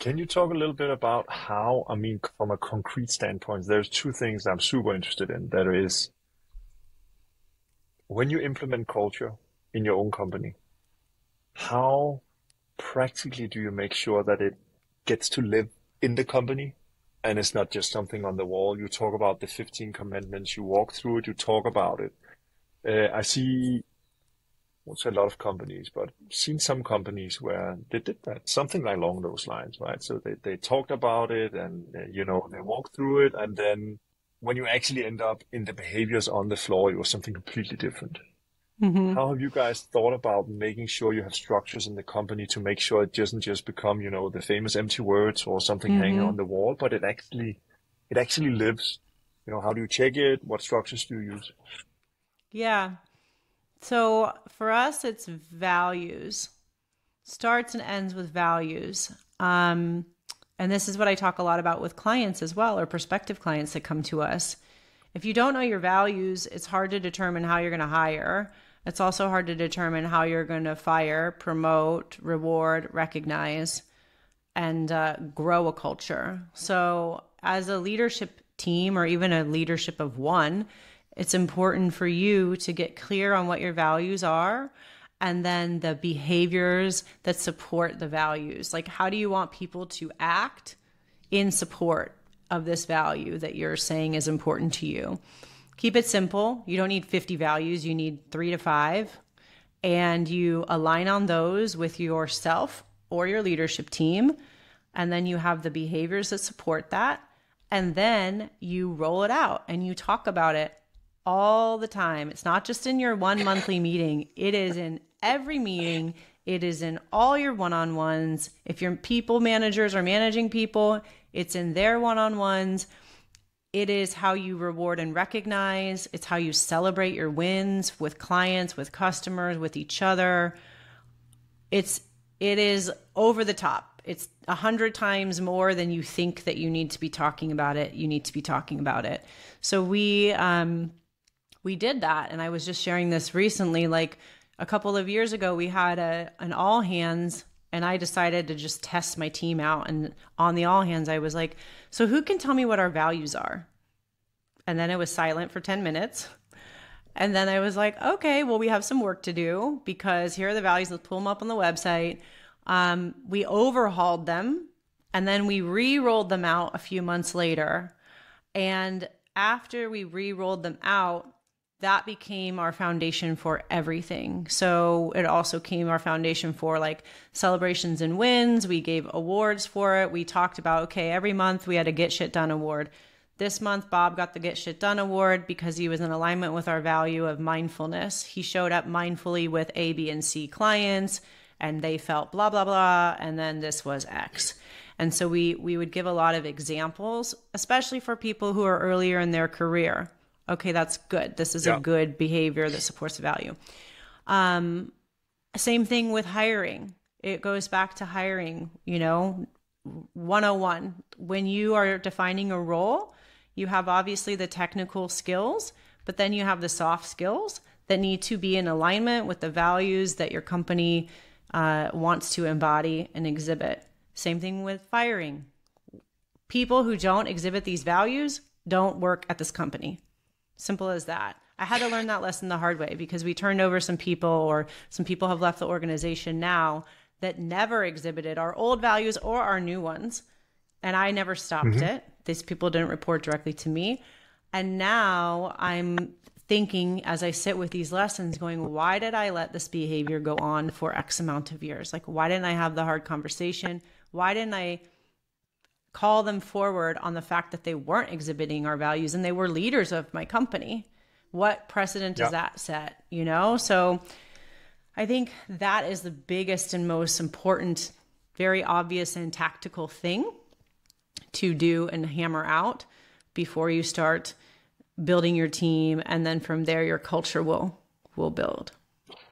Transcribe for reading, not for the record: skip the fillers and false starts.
Can you talk a little bit about how, I mean, from a concrete standpoint, there's two things I'm super interested in. That is, when you implement culture in your own company, how practically do you make sure that it gets to live in the company and it's not just something on the wall? You talk about the 15 commandments, you walk through it, you talk about it. I see, won't say a lot of companies, but seen some companies where they did that, something along those lines, right? So they talked about it and, they walked through it. And then when you actually end up in the behaviors on the floor, it was something completely different. Hmm. How have you guys thought about making sure you have structures in the company to make sure it doesn't just become, the famous empty words or something hanging Hmm. on the wall, but it actually lives? How do you check it? What structures do you use? Yeah. So for us, it's values. Starts and ends with values. And this is what I talk a lot about with clients as well, or prospective clients that come to us. If you don't know your values, it's hard to determine how you're going to hire. It's also hard to determine how you're going to fire, promote, reward, recognize, and grow a culture. So, as a leadership team or even a leadership of one, it's important for you to get clear on what your values are and then the behaviors that support the values. Like, how do you want people to act in support of this value that you're saying is important to you? Keep it simple. You don't need 50 values, you need 3 to 5. And you align on those with yourself or your leadership team. And then you have the behaviors that support that. And then you roll it out and you talk about it all the time. It's not just in your one monthly meeting, it is in every meeting. It is in all your one on ones. If your people managers are managing people, it's in their one on ones. It is how you reward and recognize. It's how you celebrate your wins with clients, with customers, with each other. It is over the top. It's 100 times more than you think that you need to be talking about it. You need to be talking about it. So we did that, and I was just sharing this recently. Like a couple of years ago, we had an all hands, and I decided to just test my team out. And on the all hands, I was like, "So who can tell me what our values are?" And then it was silent for 10 minutes. And then I was like, okay, well, we have some work to do because here are the values. Let's pull them up on the website. We overhauled them and then we re-rolled them out a few months later. And after we re-rolled them out, that became our foundation for everything. So it also came our foundation for like celebrations and wins. We gave awards for it. We talked about, okay, every month we had a Get Shit Done award. This month, Bob got the Get Shit Done award because he was in alignment with our value of mindfulness. He showed up mindfully with A, B, and C clients, and they felt blah, blah, blah, and then this was X. And so we would give a lot of examples, especially for people who are earlier in their career. Okay, that's good. This is a Yeah. good behavior that supports the value. Um, Same thing with hiring. It goes back to hiring, 101. When you are defining a role, you have obviously the technical skills, but then you have the soft skills that need to be in alignment with the values that your company wants to embody and exhibit. Same thing with firing. People who don't exhibit these values don't work at this company. Simple as that. I had to learn that lesson the hard way because we turned over some people, or some people have left the organization now that never exhibited our old values or our new ones. And I never stopped Hmm. it. These people didn't report directly to me. And now I'm thinking as I sit with these lessons, going, why did I let this behavior go on for X amount of years? Like, why didn't I have the hard conversation? Why didn't I call them forward on the fact that they weren't exhibiting our values and they were leaders of my company? What precedent does Yeah. that set? So I think that is the biggest and most important, very obvious and tactical thing to do and hammer out before you start building your team. And then from there, your culture will build.